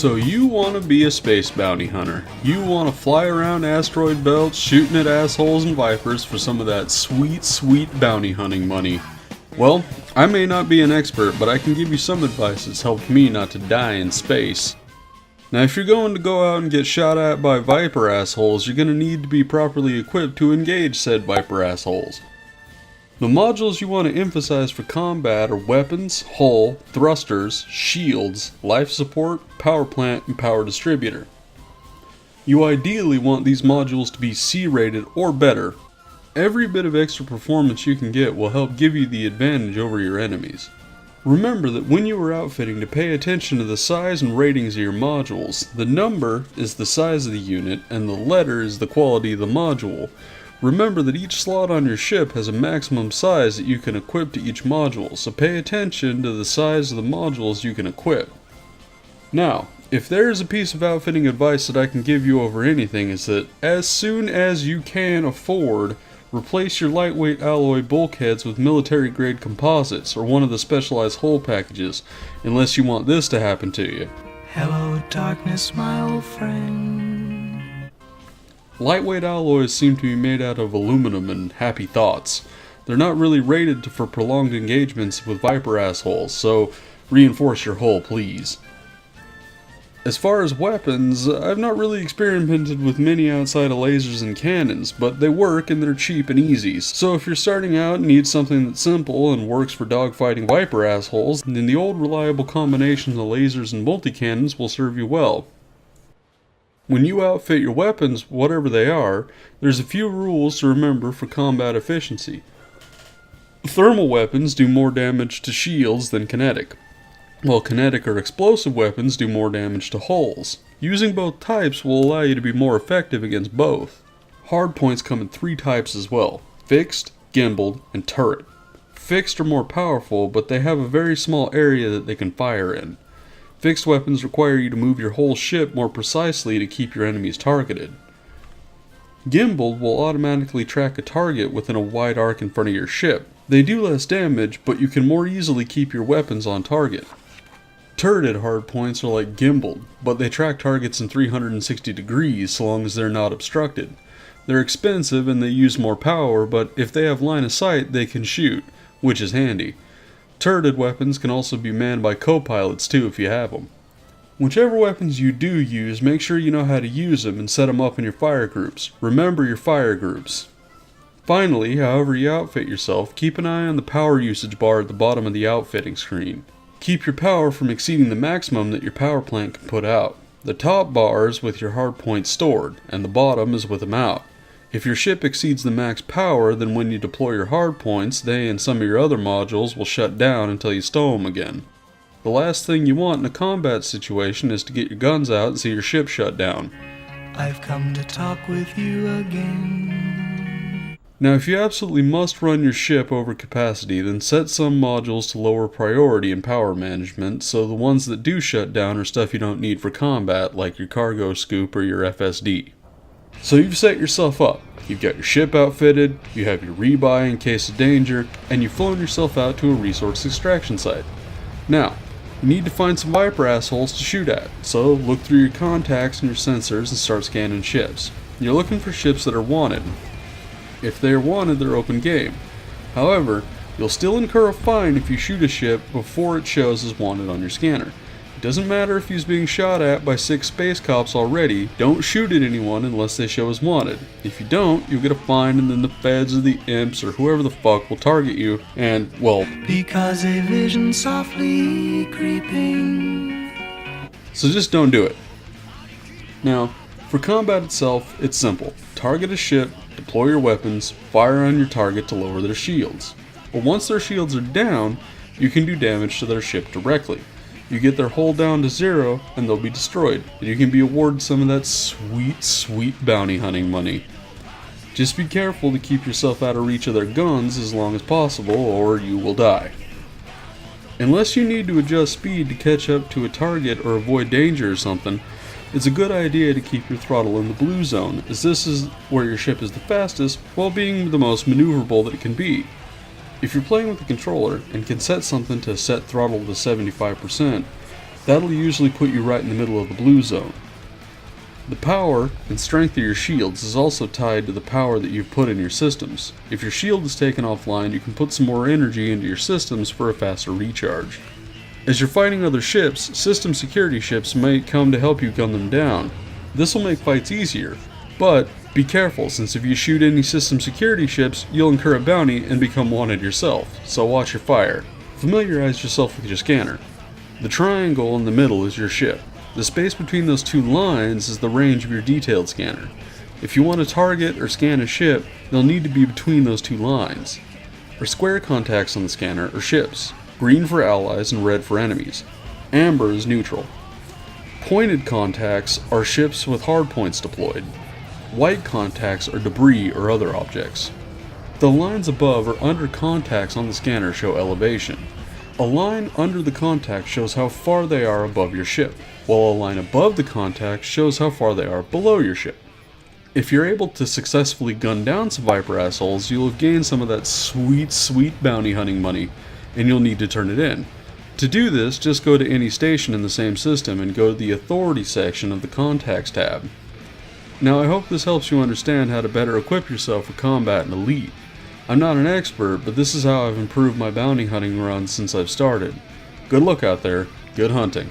So you want to be a space bounty hunter. You want to fly around asteroid belts shooting at assholes and vipers for some of that sweet, sweet bounty hunting money. Well, I may not be an expert, but I can give you some advice that's helped me not to die in space. Now, if you're going to go out and get shot at by viper assholes, you're going to need to be properly equipped to engage said viper assholes. The modules you want to emphasize for combat are weapons, hull, thrusters, shields, life support, power plant, and power distributor. You ideally want these modules to be C-rated or better. Every bit of extra performance you can get will help give you the advantage over your enemies. Remember that when you are outfitting to pay attention to the size and ratings of your modules. The number is the size of the unit and the letter is the quality of the module. Remember that each slot on your ship has a maximum size that you can equip to each module, so pay attention to the size of the modules you can equip. Now, if there is a piece of outfitting advice that I can give you over anything, is that as soon as you can afford, replace your lightweight alloy bulkheads with military grade composites or one of the specialized hull packages, unless you want this to happen to you. Hello darkness, my old friend. Lightweight alloys seem to be made out of aluminum and happy thoughts. They're not really rated for prolonged engagements with viper assholes, so reinforce your hull, please. As far as weapons, I've not really experimented with many outside of lasers and cannons, but they work and they're cheap and easy, so if you're starting out and need something that's simple and works for dogfighting viper assholes, then the old reliable combination of lasers and multi-cannons will serve you well. When you outfit your weapons, whatever they are, there's a few rules to remember for combat efficiency. Thermal weapons do more damage to shields than kinetic, while kinetic or explosive weapons do more damage to hulls. Using both types will allow you to be more effective against both. Hardpoints come in 3 types as well: fixed, gimbaled, and turret. Fixed are more powerful, but they have a very small area that they can fire in. Fixed weapons require you to move your whole ship more precisely to keep your enemies targeted. Gimbaled will automatically track a target within a wide arc in front of your ship. They do less damage, but you can more easily keep your weapons on target. Turreted hardpoints are like gimbaled, but they track targets in 360 degrees so long as they're not obstructed. They're expensive and they use more power, but if they have line of sight, they can shoot, which is handy. Turreted weapons can also be manned by co-pilots too if you have them. Whichever weapons you do use, make sure you know how to use them and set them up in your fire groups. Remember your fire groups. Finally, however you outfit yourself, keep an eye on the power usage bar at the bottom of the outfitting screen. Keep your power from exceeding the maximum that your power plant can put out. The top bar is with your hardpoint stored, and the bottom is with them out. If your ship exceeds the max power, then when you deploy your hardpoints, they and some of your other modules will shut down until you stow them again. The last thing you want in a combat situation is to get your guns out and see your ship shut down. I've come to talk with you again. Now, if you absolutely must run your ship over capacity, then set some modules to lower priority in power management, so the ones that do shut down are stuff you don't need for combat, like your cargo scoop or your FSD. So you've set yourself up. You've got your ship outfitted, you have your rebuy in case of danger, and you've flown yourself out to a resource extraction site. Now, you need to find some viper assholes to shoot at, so look through your contacts and your sensors and start scanning ships. You're looking for ships that are wanted. If they are wanted, they're open game. However, you'll still incur a fine if you shoot a ship before it shows as wanted on your scanner. It doesn't matter if he's being shot at by 6 space cops already, don't shoot at anyone unless they show as wanted. If you don't, you'll get a fine and then the feds or the imps or whoever the fuck will target you and, well... Because a vision softly creeping. So just don't do it. Now, for combat itself, it's simple. Target a ship, deploy your weapons, fire on your target to lower their shields. But once their shields are down, you can do damage to their ship directly. You get their hull down to 0 and they'll be destroyed, and you can be awarded some of that sweet, sweet bounty hunting money. Just be careful to keep yourself out of reach of their guns as long as possible, or you will die. Unless you need to adjust speed to catch up to a target or avoid danger or something, it's a good idea to keep your throttle in the blue zone, as this is where your ship is the fastest while being the most maneuverable that it can be. If you're playing with a controller and can set something to set throttle to 75%, That'll usually put you right in the middle of the blue zone. The power and strength of your shields is also tied to the power that you've put in your systems. If your shield is taken offline, you can put some more energy into your systems for a faster recharge. As you're fighting other ships, system security ships might come to help you gun them down. This will make fights easier, but be careful, since if you shoot any system security ships, you'll incur a bounty and become wanted yourself, so watch your fire. Familiarize yourself with your scanner. The triangle in the middle is your ship. The space between those two lines is the range of your detailed scanner. If you want to target or scan a ship, they'll need to be between those two lines. Our square contacts on the scanner are ships. Green for allies and red for enemies. Amber is neutral. Pointed contacts are ships with hardpoints deployed. White contacts are debris or other objects. The lines above or under contacts on the scanner show elevation. A line under the contact shows how far they are above your ship, while a line above the contact shows how far they are below your ship. If you're able to successfully gun down some Viper assholes, you'll have gained some of that sweet bounty hunting money, and you'll need to turn it in. To do this, just go to any station in the same system and go to the Authority section of the Contacts tab. Now, I hope this helps you understand how to better equip yourself for combat and Elite. I'm not an expert, but this is how I've improved my bounty hunting runs since I've started. Good luck out there, good hunting.